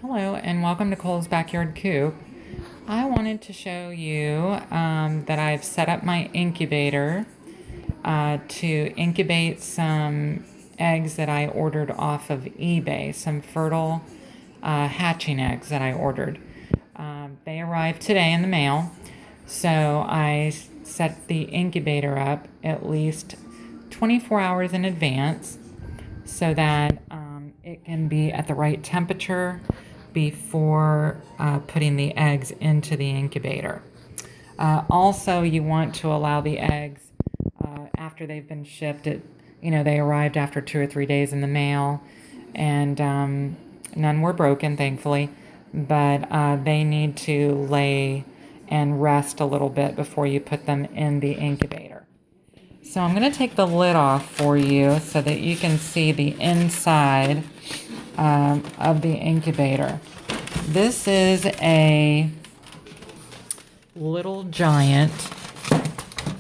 Hello and welcome to Cole's Backyard Coop. I wanted to show you that I've set up my incubator to incubate some eggs that I ordered off of eBay, some fertile hatching eggs that I ordered. They arrived today in the mail, so I set the incubator up at least 24 hours in advance so that it can be at the right temperature before putting the eggs into the incubator. Also, you want to allow the eggs after they've been shipped. They arrived after 2 or 3 days in the mail, and none were broken, thankfully. But they need to lay and rest a little bit before you put them in the incubator. So I'm going to take the lid off for you so that you can see the inside of the incubator. This is a Little Giant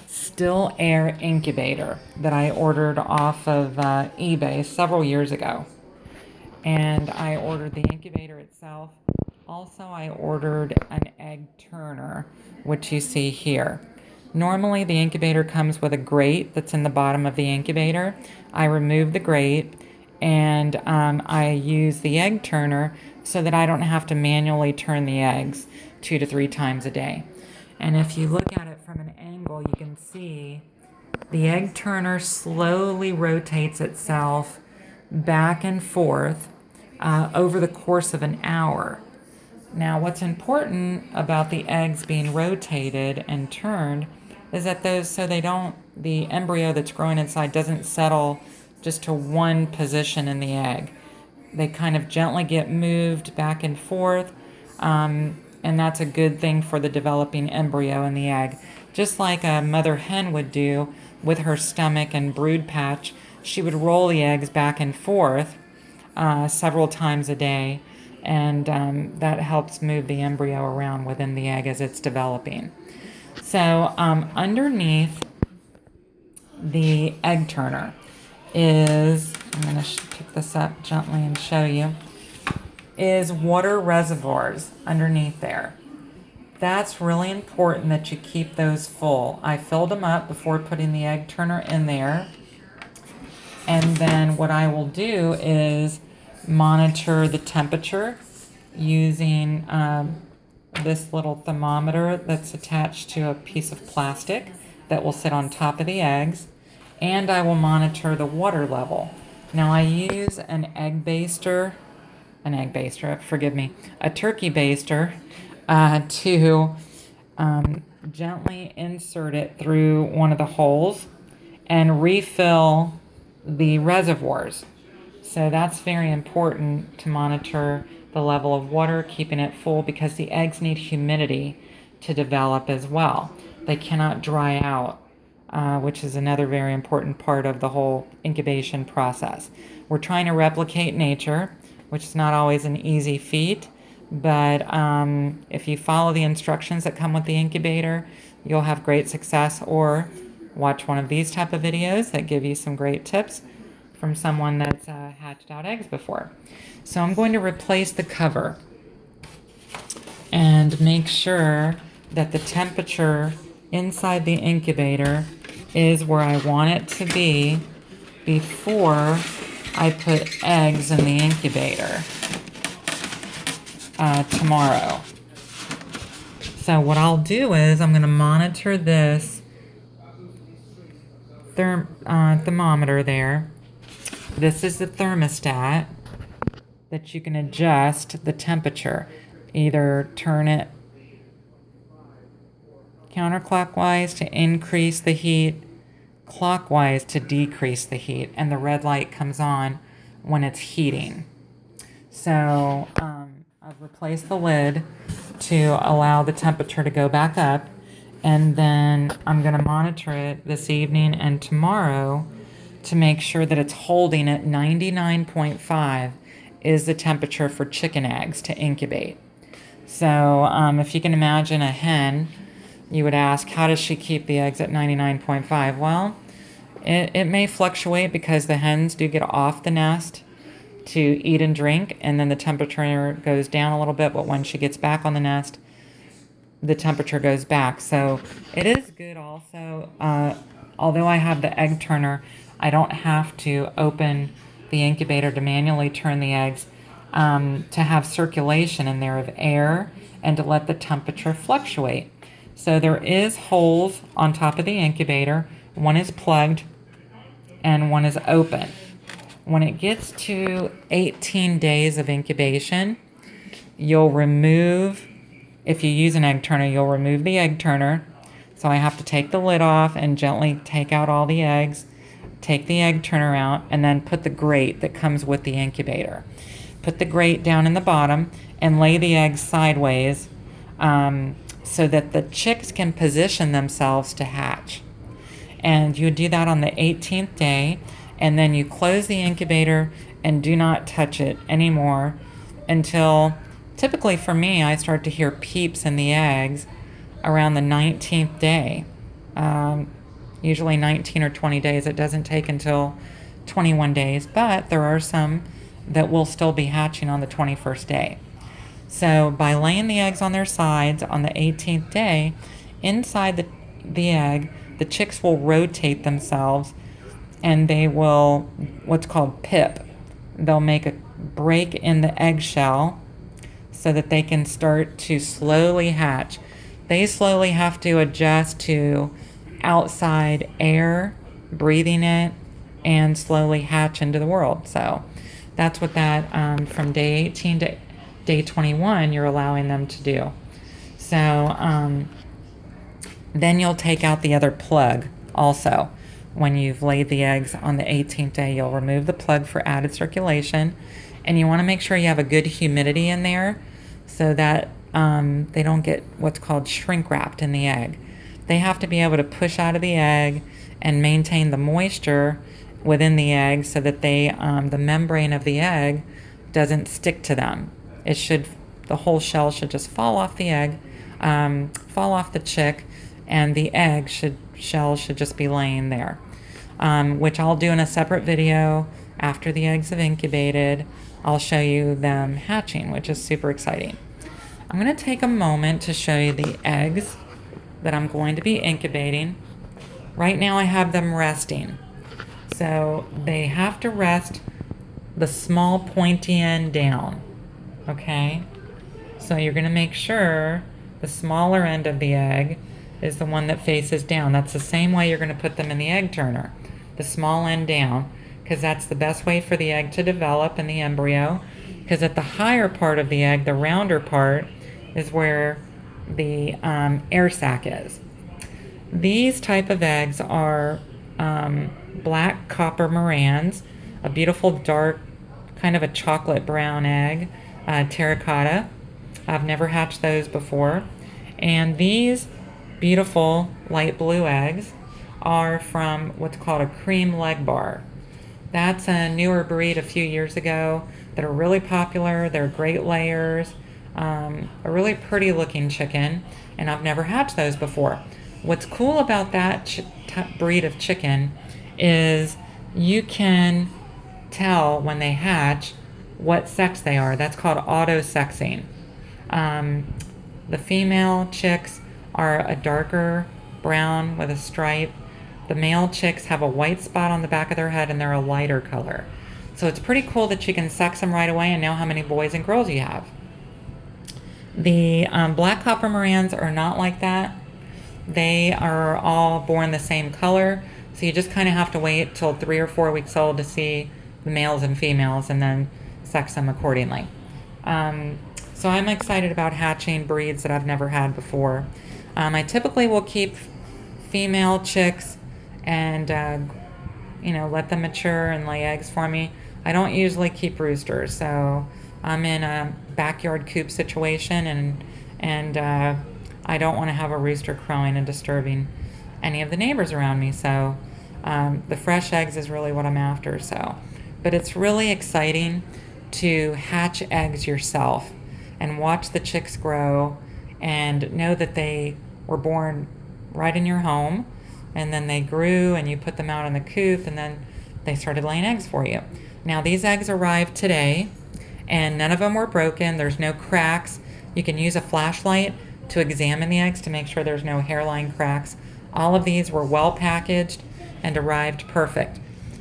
Still Air Incubator that I ordered off of eBay several years ago. And I ordered the incubator itself. Also, I ordered an egg turner, which you see here. Normally, the incubator comes with a grate that's in the bottom of the incubator. I remove the grate and I use the egg turner so that I don't have to manually turn the eggs 2 to 3 times a day. And if you look at it from an angle, you can see the egg turner slowly rotates itself back and forth over the course of an hour. Now, what's important about the eggs being rotated and turned is that the embryo that's growing inside doesn't settle just to one position in the egg. They kind of gently get moved back and forth, and that's a good thing for the developing embryo in the egg. Just like a mother hen would do with her stomach and brood patch, she would roll the eggs back and forth several times a day, and that helps move the embryo around within the egg as it's developing. So underneath the egg turner I'm going to pick this up gently and show you, is water reservoirs underneath there. That's really important that you keep those full. I filled them up before putting the egg turner in there. And then what I will do is monitor the temperature using this little thermometer that's attached to a piece of plastic that will sit on top of the eggs. And I will monitor the water level. Now I use a turkey baster to gently insert it through one of the holes and refill the reservoirs. So that's very important to monitor the level of water, keeping it full, because the eggs need humidity to develop as well. They cannot dry out, which is another very important part of the whole incubation process. We're trying to replicate nature, which is not always an easy feat, but if you follow the instructions that come with the incubator, you'll have great success. Or watch one of these type of videos that give you some great tips from someone that's hatched out eggs before. So I'm going to replace the cover and make sure that the temperature inside the incubator is where I want it to be before I put eggs in the incubator tomorrow. So what I'll do is I'm going to monitor this thermometer there. This is the thermostat that you can adjust the temperature. Either turn it counterclockwise to increase the heat, clockwise to decrease the heat, and the red light comes on when it's heating. So I've replaced the lid to allow the temperature to go back up, and then I'm going to monitor it this evening and tomorrow to make sure that it's holding at 99.5 is the temperature for chicken eggs to incubate. So if you can imagine a hen, you would ask, how does she keep the eggs at 99.5? Well, it may fluctuate because the hens do get off the nest to eat and drink, and then the temperature goes down a little bit, but when she gets back on the nest, the temperature goes back. So it is good also. Although I have the egg turner, I don't have to open the incubator to manually turn the eggs, to have circulation in there of air and to let the temperature fluctuate. So there is holes on top of the incubator. One is plugged and one is open. When it gets to 18 days of incubation, you'll remove, if you use an egg turner, you'll remove the egg turner. So I have to take the lid off and gently take out all the eggs, take the egg turner out, and then put the grate that comes with the incubator. Put the grate down in the bottom and lay the eggs sideways, so that the chicks can position themselves to hatch. And you do that on the 18th day, and then you close the incubator and do not touch it anymore until, typically for me, I start to hear peeps in the eggs around the 19th day. Usually 19 or 20 days. It doesn't take until 21 days, but there are some that will still be hatching on the 21st day. So by laying the eggs on their sides on the 18th day, inside the egg, the chicks will rotate themselves and they will, what's called pip. They'll make a break in the eggshell so that they can start to slowly hatch. They slowly have to adjust to outside air, breathing it, and slowly hatch into the world. So that's what that, from day 18 to day 21, you're allowing them to do. So then you'll take out the other plug also. When you've laid the eggs on the 18th day, you'll remove the plug for added circulation. And you want to make sure you have a good humidity in there so that they don't get what's called shrink wrapped in the egg. They have to be able to push out of the egg and maintain the moisture within the egg so that the membrane of the egg doesn't stick to them. The whole shell should just fall off the egg, fall off the chick, and the shell should just be laying there, which I'll do in a separate video after the eggs have incubated. I'll show you them hatching, which is super exciting. I'm going to take a moment to show you the eggs that I'm going to be incubating. Right now I have them resting. So they have to rest the small pointy end down, okay? So you're going to make sure the smaller end of the egg is the one that faces down. That's the same way you're going to put them in the egg turner, the small end down, because that's the best way for the egg to develop in the embryo, because at the higher part of the egg, the rounder part, is where the air sac is. These type of eggs are black copper morans, a beautiful dark, kind of a chocolate brown egg, terracotta. I've never hatched those before. And these beautiful light blue eggs are from what's called a cream leg bar. That's a newer breed a few years ago that are really popular. They're great layers, a really pretty looking chicken, and I've never hatched those before. What's cool about that breed of chicken is you can tell when they hatch what sex they are. That's called auto-sexing. The female chicks are a darker brown with a stripe. The male chicks have a white spot on the back of their head and they're a lighter color. So it's pretty cool that you can sex them right away and know how many boys and girls you have. The black copper morans are not like that. They are all born the same color, so you just kind of have to wait till 3 or 4 weeks old to see the males and females and then sex them accordingly. So I'm excited about hatching breeds that I've never had before. I typically will keep female chicks and let them mature and lay eggs for me. I don't usually keep roosters, so I'm in a backyard coop situation, and I don't want to have a rooster crowing and disturbing any of the neighbors around me. So the fresh eggs is really what I'm after. But it's really exciting to hatch eggs yourself and watch the chicks grow and know that they were born right in your home, and then they grew and you put them out in the coop and then they started laying eggs for you. Now these eggs arrived today and none of them were broken. There's no cracks. You can use a flashlight to examine the eggs to make sure there's no hairline cracks. All of these were well packaged and arrived perfect.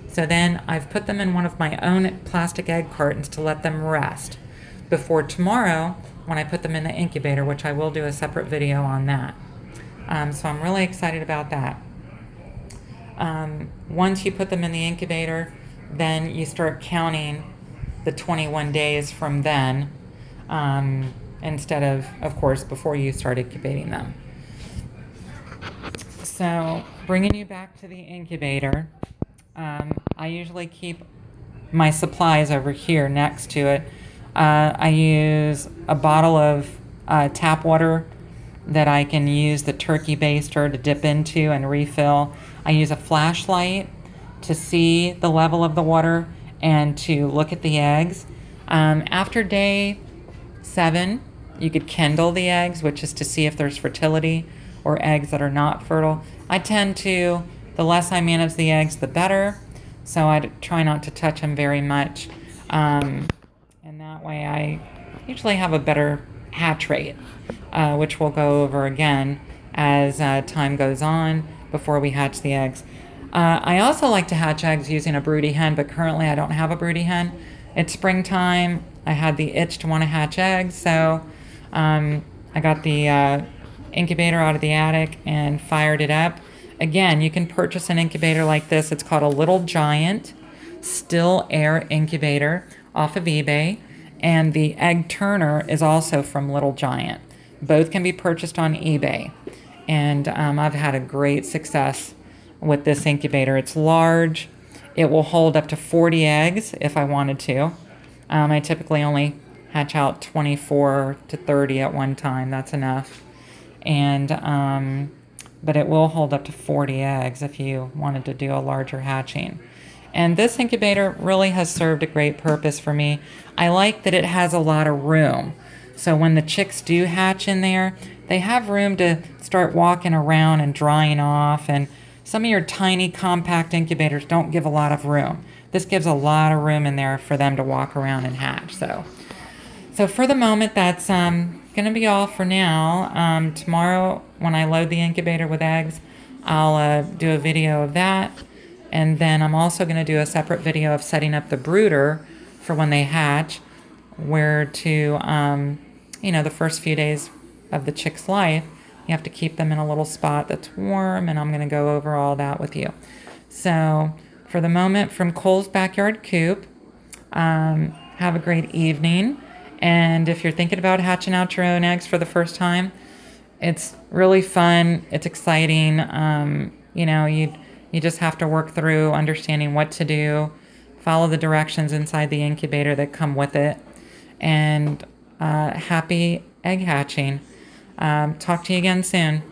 So then I've put them in one of my own plastic egg cartons to let them rest before tomorrow when I put them in the incubator, which I will do a separate video on that. So I'm really excited about that. Once you put them in the incubator, then you start counting the 21 days from then, instead of course, before you start incubating them. So bringing you back to the incubator, I usually keep my supplies over here next to it. I use a bottle of tap water that I can use the turkey baster to dip into and refill. I use a flashlight to see the level of the water and to look at the eggs. After day 7, you could kindle the eggs, which is to see if there's fertility or eggs that are not fertile. I tend to, the less I manage the eggs, the better. So I try not to touch them very much. And that way I usually have a better hatch rate, which we'll go over again as time goes on before we hatch the eggs. I also like to hatch eggs using a broody hen, but currently I don't have a broody hen. It's springtime. I had the itch to want to hatch eggs, so I got the incubator out of the attic and fired it up. Again, you can purchase an incubator like this. It's called a Little Giant Still Air Incubator off of eBay, and the egg turner is also from Little Giant. Both can be purchased on eBay, and I've had a great success with this incubator. It's large. It will hold up to 40 eggs if I wanted to. I typically only hatch out 24 to 30 at one time. That's enough. And but it will hold up to 40 eggs if you wanted to do a larger hatching. And this incubator really has served a great purpose for me. I like that it has a lot of room. So when the chicks do hatch in there, they have room to start walking around and drying off. And some of your tiny compact incubators don't give a lot of room. This gives a lot of room in there for them to walk around and hatch. So for the moment, that's going to be all for now. Tomorrow, when I load the incubator with eggs, I'll do a video of that. And then I'm also going to do a separate video of setting up the brooder for when they hatch, where to, the first few days of the chick's life, you have to keep them in a little spot that's warm, and I'm going to go over all that with you. So for the moment, from Cole's Backyard Coop, have a great evening. And if you're thinking about hatching out your own eggs for the first time, it's really fun. It's exciting. You just have to work through understanding what to do, follow the directions inside the incubator that come with it, and happy egg hatching. Talk to you again soon.